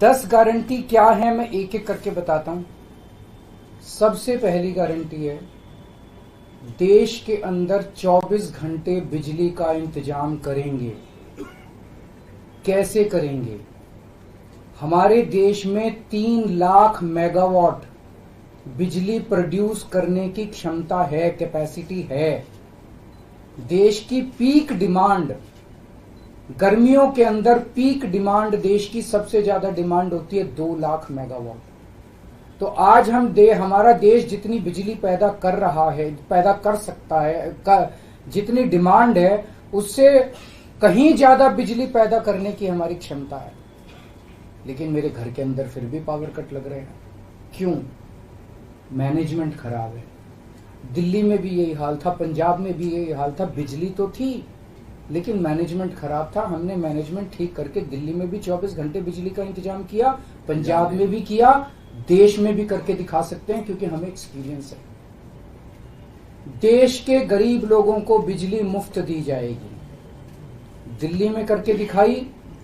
10 guarantee क्या है मैं एक एक करके बताता हूं। सबसे पहली गारंटी है, देश के अंदर 24 घंटे बिजली का इंतजाम करेंगे। कैसे करेंगे? हमारे देश में 3 लाख मेगावाट बिजली प्रोड्यूस करने की क्षमता है, कैपेसिटी है। देश की पीक डिमांड, गर्मियों के अंदर पीक डिमांड देश की सबसे ज्यादा डिमांड होती है 2 लाख मेगावाट। तो आज हमारा देश जितनी बिजली पैदा कर रहा है, पैदा कर सकता है, जितनी डिमांड है उससे कहीं ज्यादा बिजली पैदा करने की हमारी क्षमता है। लेकिन मेरे घर के अंदर फिर भी पावर कट लग रहे हैं। क्यों? मैनेजमेंट खराब है। दिल्ली में भी यही हाल था, पंजाब में भी यही हाल था। बिजली तो थी लेकिन मैनेजमेंट खराब था। हमने मैनेजमेंट ठीक करके दिल्ली में भी 24 घंटे बिजली का इंतजाम किया, पंजाब में भी किया, देश में भी करके दिखा सकते हैं क्योंकि हमें एक्सपीरियंस है। देश के गरीब लोगों को बिजली मुफ्त दी जाएगी। दिल्ली में करके दिखाई,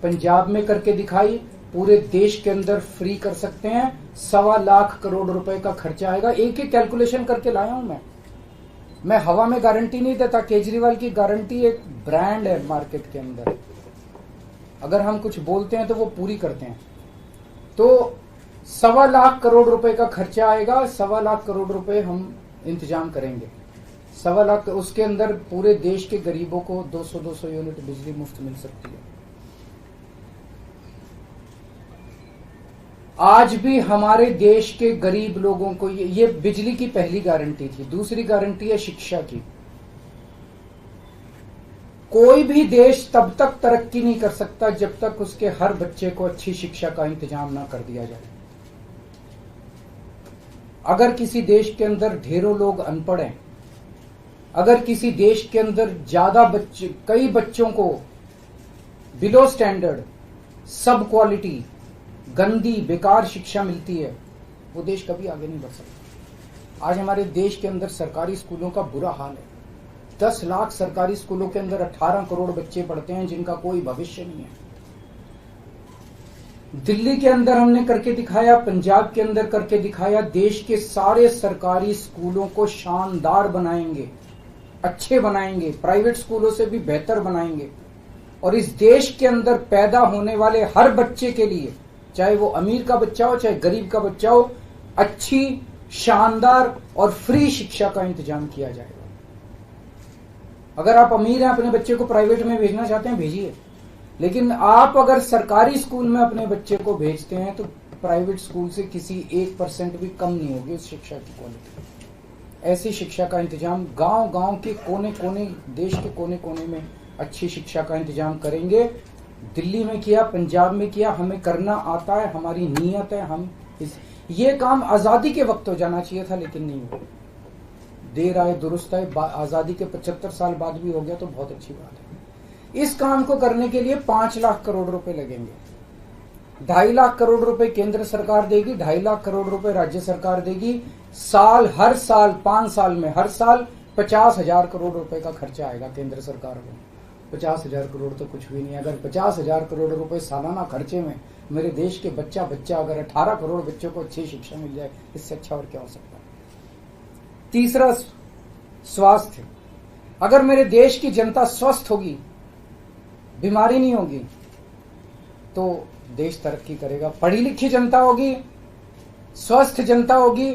पंजाब में करके दिखाई, पूरे देश के अंदर फ्री कर सकते हैं। 1.25 लाख करोड़ रुपए का खर्चा आएगा। एक एक कैलकुलेशन करके लाया हूं मैं हवा में गारंटी नहीं देता। केजरीवाल की गारंटी एक ब्रांड है मार्केट के अंदर। अगर हम कुछ बोलते हैं तो वो पूरी करते हैं। तो 1.25 लाख करोड़ रुपए का खर्चा आएगा। 1.25 लाख करोड़ रुपए हम इंतजाम करेंगे। 1.25 लाख, उसके अंदर पूरे देश के गरीबों को 200 यूनिट बिजली मुफ्त मिल सकती है। आज भी हमारे देश के गरीब लोगों को ये बिजली की पहली गारंटी थी। दूसरी गारंटी है शिक्षा की। कोई भी देश तब तक तरक्की नहीं कर सकता जब तक उसके हर बच्चे को अच्छी शिक्षा का इंतजाम ना कर दिया जाए। अगर किसी देश के अंदर ढेरों लोग अनपढ़ हैं, अगर किसी देश के अंदर कई बच्चों को बिलो स्टैंडर्ड, सब क्वालिटी, गंदी बेकार शिक्षा मिलती है, वो देश कभी आगे नहीं बढ़ सकता। आज हमारे देश के अंदर सरकारी स्कूलों का बुरा हाल है। 10 लाख सरकारी स्कूलों के अंदर 18 करोड़ बच्चे पढ़ते हैं जिनका कोई भविष्य नहीं है। दिल्ली के अंदर हमने करके दिखाया, पंजाब के अंदर करके दिखाया। देश के सारे सरकारी स्कूलों को शानदार बनाएंगे, अच्छे बनाएंगे, प्राइवेट स्कूलों से भी बेहतर बनाएंगे। और इस देश के अंदर पैदा होने वाले हर बच्चे के लिए, चाहे वो अमीर का बच्चा हो चाहे गरीब का बच्चा हो, अच्छी, शानदार और फ्री शिक्षा का इंतजाम किया जाएगा। अगर आप अमीर हैं, अपने बच्चे को प्राइवेट में भेजना चाहते हैं, भेजिए। लेकिन आप अगर सरकारी स्कूल में अपने बच्चे को भेजते हैं तो प्राइवेट स्कूल से किसी 1% भी कम नहीं होगी उस शिक्षा की क्वालिटी। ऐसी शिक्षा का इंतजाम गांव-गांव के कोने-कोने, देश के कोने-कोने में अच्छी शिक्षा का इंतजाम करेंगे। दिल्ली में किया, पंजाब में किया, हमें करना आता है, हमारी नीयत है। ये काम आजादी के वक्त हो जाना चाहिए था लेकिन नहीं हुआ। देर आए दुरुस्त आए। आजादी के 75 साल बाद भी हो गया तो बहुत अच्छी बात है। इस काम को करने के लिए 5 लाख करोड़ रुपए लगेंगे। 2.5 लाख करोड़ रुपए केंद्र सरकार देगी, 2.5 लाख करोड़ रुपए राज्य सरकार देगी। हर साल 5 साल में हर साल 50,000 करोड़ रुपए का खर्चा आएगा केंद्र सरकार को। 50,000 करोड़ तो कुछ भी नहीं है। अगर 50,000 करोड़ रुपए सालाना खर्चे में मेरे देश के बच्चा अगर 18 करोड़ बच्चों को अच्छी शिक्षा मिल जाए, इससे अच्छा और क्या हो सकता है। तीसरा, स्वास्थ्य। अगर मेरे देश की जनता स्वस्थ होगी, बीमारी नहीं होगी, तो देश तरक्की करेगा। पढ़ी लिखी जनता होगी, स्वस्थ जनता होगी,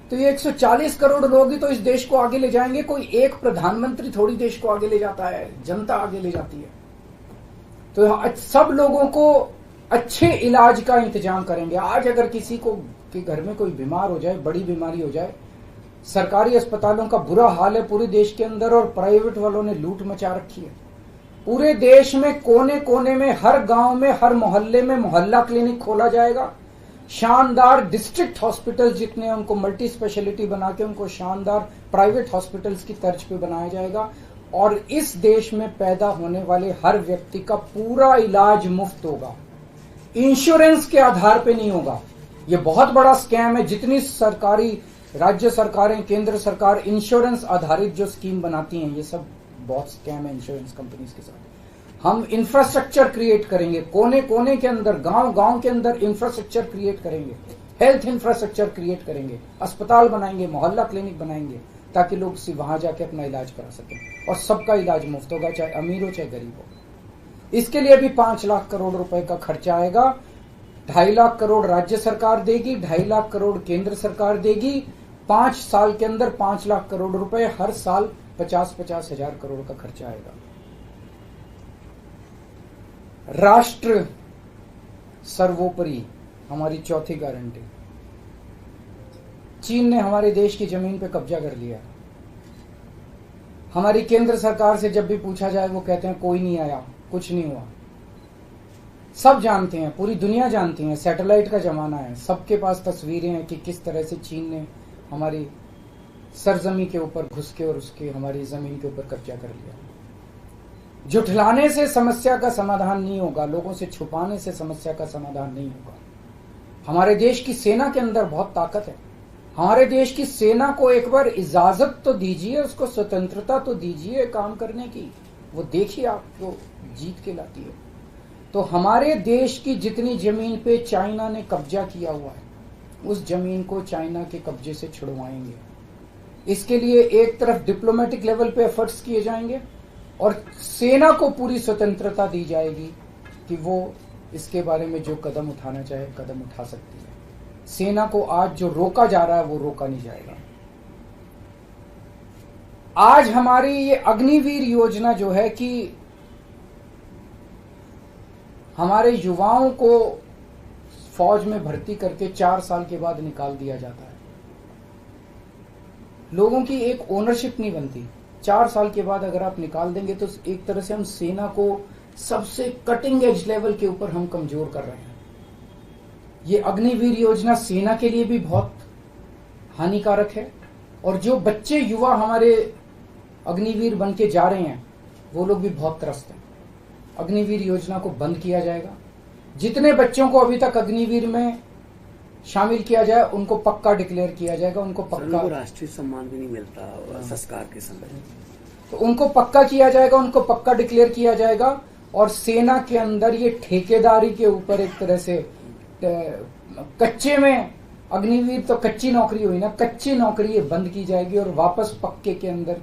तो ये 140 करोड़ लोग ही तो इस देश को आगे ले जाएंगे। कोई एक प्रधानमंत्री थोड़ी देश को आगे ले जाता है, जनता आगे ले जाती है। तो सब लोगों को अच्छे इलाज का इंतजाम करेंगे। आज अगर किसी को के घर में कोई बीमार हो जाए, बड़ी बीमारी हो जाए, सरकारी अस्पतालों का बुरा हाल है पूरे देश के अंदर और प्राइवेट वालों ने लूट मचा रखी है। पूरे देश में कोने कोने में, हर गांव में, हर मोहल्ले में मोहल्ला क्लिनिक खोला जाएगा। शानदार डिस्ट्रिक्ट हॉस्पिटल जितने हैं उनको मल्टी स्पेशलिटी बना के उनको शानदार प्राइवेट हॉस्पिटल्स की तर्ज पे बनाया जाएगा। और इस देश में पैदा होने वाले हर व्यक्ति का पूरा इलाज मुफ्त होगा, इंश्योरेंस के आधार पे नहीं होगा। ये बहुत बड़ा स्कैम है। जितनी सरकारी, राज्य सरकारें, केंद्र सरकार इंश्योरेंस आधारित जो स्कीम बनाती हैं, ये सब बहुत स्कैम है इंश्योरेंस कंपनीज के साथ। हम इंफ्रास्ट्रक्चर क्रिएट करेंगे, कोने कोने के अंदर, गांव गांव के अंदर इंफ्रास्ट्रक्चर क्रिएट करेंगे, हेल्थ इंफ्रास्ट्रक्चर क्रिएट करेंगे, अस्पताल बनाएंगे, मोहल्ला क्लिनिक बनाएंगे, ताकि लोग वहां जाके अपना इलाज करा सकें और सबका इलाज मुफ्त होगा, चाहे अमीर हो चाहे गरीब हो। इसके लिए भी 5 लाख करोड़ रुपए का खर्चा आएगा। 2.5 लाख करोड़ राज्य सरकार देगी, 2.5 लाख करोड़ केंद्र सरकार देगी। 5 साल के अंदर 5 लाख करोड़ रुपए, हर साल 50-50 हजार करोड़ का खर्चा आएगा। राष्ट्र सर्वोपरि हमारी चौथी गारंटी। चीन ने हमारे देश की जमीन पे कब्जा कर लिया। हमारी केंद्र सरकार से जब भी पूछा जाए वो कहते हैं कोई नहीं आया, कुछ नहीं हुआ। सब जानते हैं, पूरी दुनिया जानती है, सैटेलाइट का जमाना है, सबके पास तस्वीरें हैं कि किस तरह से चीन ने हमारी सरजमी के ऊपर घुस के और उसके हमारी जमीन के ऊपर कब्जा कर लिया। जुठलाने से समस्या का समाधान नहीं होगा, लोगों से छुपाने से समस्या का समाधान नहीं होगा। हमारे देश की सेना के अंदर बहुत ताकत है। हमारे देश की सेना को एक बार इजाजत तो दीजिए, उसको स्वतंत्रता तो दीजिए काम करने की, वो देखिए आपको जीत के लाती है। तो हमारे देश की जितनी जमीन पे चाइना ने कब्जा किया हुआ है, उस जमीन को चाइना के कब्जे से छुड़वाएंगे। इसके लिए एक तरफ डिप्लोमेटिक लेवल पे एफर्ट्स किए जाएंगे और सेना को पूरी स्वतंत्रता दी जाएगी कि वो इसके बारे में जो कदम उठाना चाहे कदम उठा सकती है। सेना को आज जो रोका जा रहा है वो रोका नहीं जाएगा। आज हमारी ये अग्निवीर योजना जो है कि हमारे युवाओं को फौज में भर्ती करके 4 साल के बाद निकाल दिया जाता है। लोगों की एक ओनरशिप नहीं बनती। 4 साल के बाद अगर आप निकाल देंगे तो एक तरह से हम सेना को सबसे कटिंग एज लेवल के ऊपर हम कमजोर कर रहे हैं। ये अग्निवीर योजना सेना के लिए भी बहुत हानिकारक है और जो बच्चे युवा हमारे अग्निवीर बन के जा रहे हैं वो लोग भी बहुत त्रस्त हैं। अग्निवीर योजना को बंद किया जाएगा। जितने बच्चों को अभी तक अग्निवीर में शामिल किया जाए उनको पक्का डिक्लेयर किया जाएगा, उनको पक्का राष्ट्रीय सम्मान भी नहीं मिलता संस्कार के समय, तो उनको पक्का किया जाएगा, उनको पक्का डिक्लेयर किया जाएगा। और सेना के अंदर ये ठेकेदारी के ऊपर एक तरह से कच्चे में अग्निवीर तो कच्ची नौकरी हुई ना, कच्ची नौकरी ये बंद की जाएगी और वापस पक्के के अंदर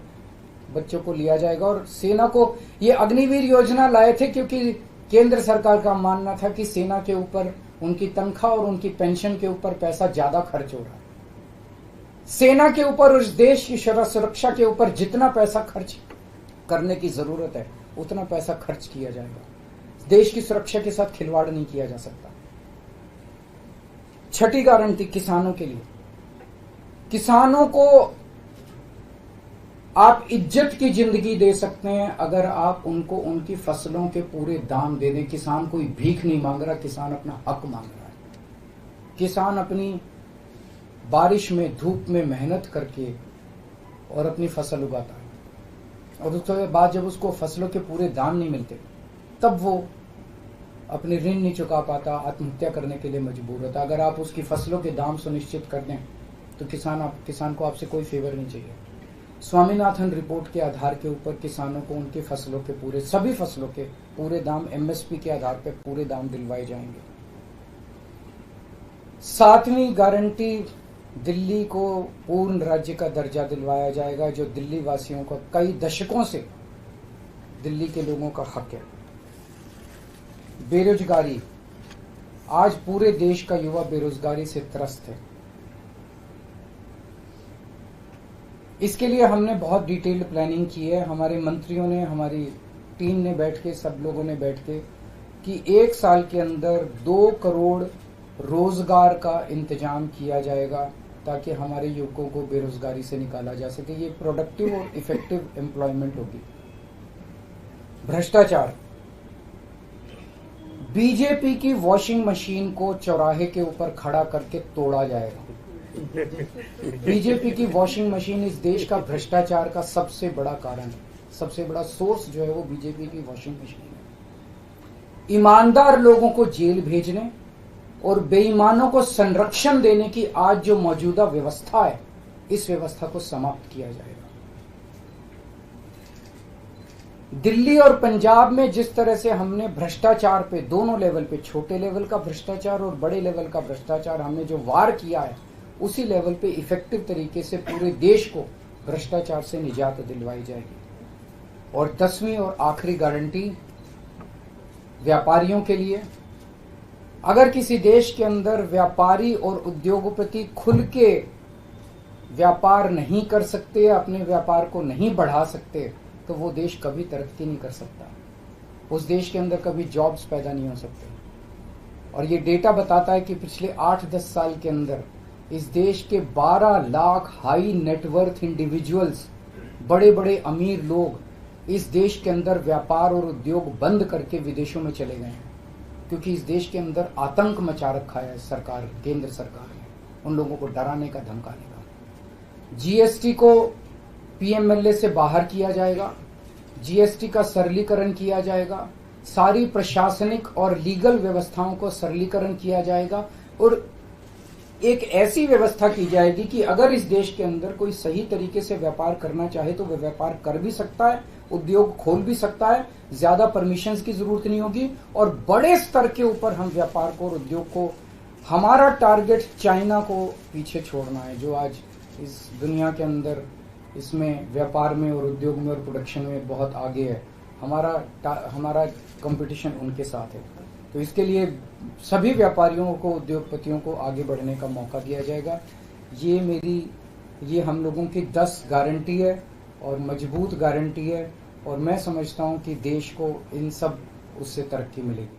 बच्चों को लिया जाएगा। और सेना को ये अग्निवीर योजना लाए थे क्योंकि केंद्र सरकार का मानना था कि सेना के ऊपर उनकी तनख्वाह और उनकी पेंशन के ऊपर पैसा ज्यादा खर्च हो रहा है। सेना के ऊपर, उस देश की सुरक्षा के ऊपर जितना पैसा खर्च करने की जरूरत है उतना पैसा खर्च किया जाएगा। देश की सुरक्षा के साथ खिलवाड़ नहीं किया जा सकता। छठी गारंटी किसानों के लिए। किसानों को आप इज्जत की जिंदगी दे सकते हैं अगर आप उनको उनकी फसलों के पूरे दाम दे दें। किसान कोई भीख नहीं मांग रहा, किसान अपना हक मांग रहा है। किसान अपनी बारिश में, धूप में मेहनत करके और अपनी फसल उगाता है और उसके बाद जब उसको फसलों के पूरे दाम नहीं मिलते तब वो अपने ऋण नहीं चुका पाता, आत्महत्या करने के लिए मजबूर होता। अगर आप उसकी फसलों के दाम सुनिश्चित कर दें तो किसान को आपसे कोई फेवर नहीं चाहिए। स्वामीनाथन रिपोर्ट के आधार के ऊपर किसानों को उनकी फसलों के पूरे, सभी फसलों के पूरे दाम एमएसपी के आधार पर पूरे दाम दिलवाए जाएंगे। 7वीं गारंटी, दिल्ली को पूर्ण राज्य का दर्जा दिलवाया जाएगा, जो दिल्ली वासियों का कई दशकों से दिल्ली के लोगों का हक है। बेरोजगारी, आज पूरे देश का युवा बेरोजगारी से त्रस्त है। इसके लिए हमने बहुत डिटेल्ड प्लानिंग की है। हमारे मंत्रियों ने, हमारी टीम ने बैठ के, सब लोगों ने बैठ के कि 1 साल के अंदर 2 करोड़ रोजगार का इंतजाम किया जाएगा ताकि हमारे युवकों को बेरोजगारी से निकाला जा सके। ये प्रोडक्टिव और इफेक्टिव एम्प्लॉयमेंट होगी। भ्रष्टाचार, बीजेपी की वॉशिंग मशीन को चौराहे के ऊपर खड़ा करके तोड़ा जाएगा। बीजेपी की वॉशिंग मशीन इस देश का भ्रष्टाचार का सबसे बड़ा कारण है। सबसे बड़ा सोर्स जो है वो बीजेपी की वॉशिंग मशीन है। ईमानदार लोगों को जेल भेजने और बेईमानों को संरक्षण देने की आज जो मौजूदा व्यवस्था है, इस व्यवस्था को समाप्त किया जाएगा। दिल्ली और पंजाब में जिस तरह से हमने भ्रष्टाचार पे दोनों लेवल पे, छोटे लेवल का भ्रष्टाचार और बड़े लेवल का भ्रष्टाचार, हमने जो वार किया है, उसी लेवल पे इफेक्टिव तरीके से पूरे देश को भ्रष्टाचार से निजात दिलवाई जाएगी। और 10वीं और आखिरी गारंटी व्यापारियों के लिए, अगर किसी देश के अंदर व्यापारी और उद्योगपति खुल के व्यापार नहीं कर सकते, अपने व्यापार को नहीं बढ़ा सकते, तो वो देश कभी तरक्की नहीं कर सकता। उस देश के अंदर कभी जॉब्स पैदा नहीं हो सकते। और ये डेटा बताता है कि पिछले 8-10 साल के अंदर इस देश के 12 लाख हाई नेटवर्थ इंडिविजुअल्स, बड़े बड़े अमीर लोग इस देश के अंदर व्यापार और उद्योग बंद करके विदेशों में चले गए हैं, क्योंकि इस देश के अंदर आतंक मचा रखा है सरकार, केंद्र सरकार ने, उन लोगों को डराने का, धमकाने का। जीएसटी को पीएमएलए से बाहर किया जाएगा, जीएसटी का सरलीकरण किया जाएगा, सारी प्रशासनिक और लीगल व्यवस्थाओं को सरलीकरण किया जाएगा और एक ऐसी व्यवस्था की जाएगी कि अगर इस देश के अंदर कोई सही तरीके से व्यापार करना चाहे तो वह व्यापार कर भी सकता है, उद्योग खोल भी सकता है, ज्यादा परमिशंस की जरूरत नहीं होगी और बड़े स्तर के ऊपर हम व्यापार को और उद्योग को, हमारा टारगेट चाइना को पीछे छोड़ना है, जो आज इस दुनिया के अंदर इसमें व्यापार में और उद्योग में और प्रोडक्शन में बहुत आगे है। हमारा कंपटीशन उनके साथ है। तो इसके लिए सभी व्यापारियों को, उद्योगपतियों को आगे बढ़ने का मौका दिया जाएगा। ये हम लोगों की 10 गारंटी है और मजबूत गारंटी है और मैं समझता हूं कि देश को इन सब उससे तरक्की मिलेगी।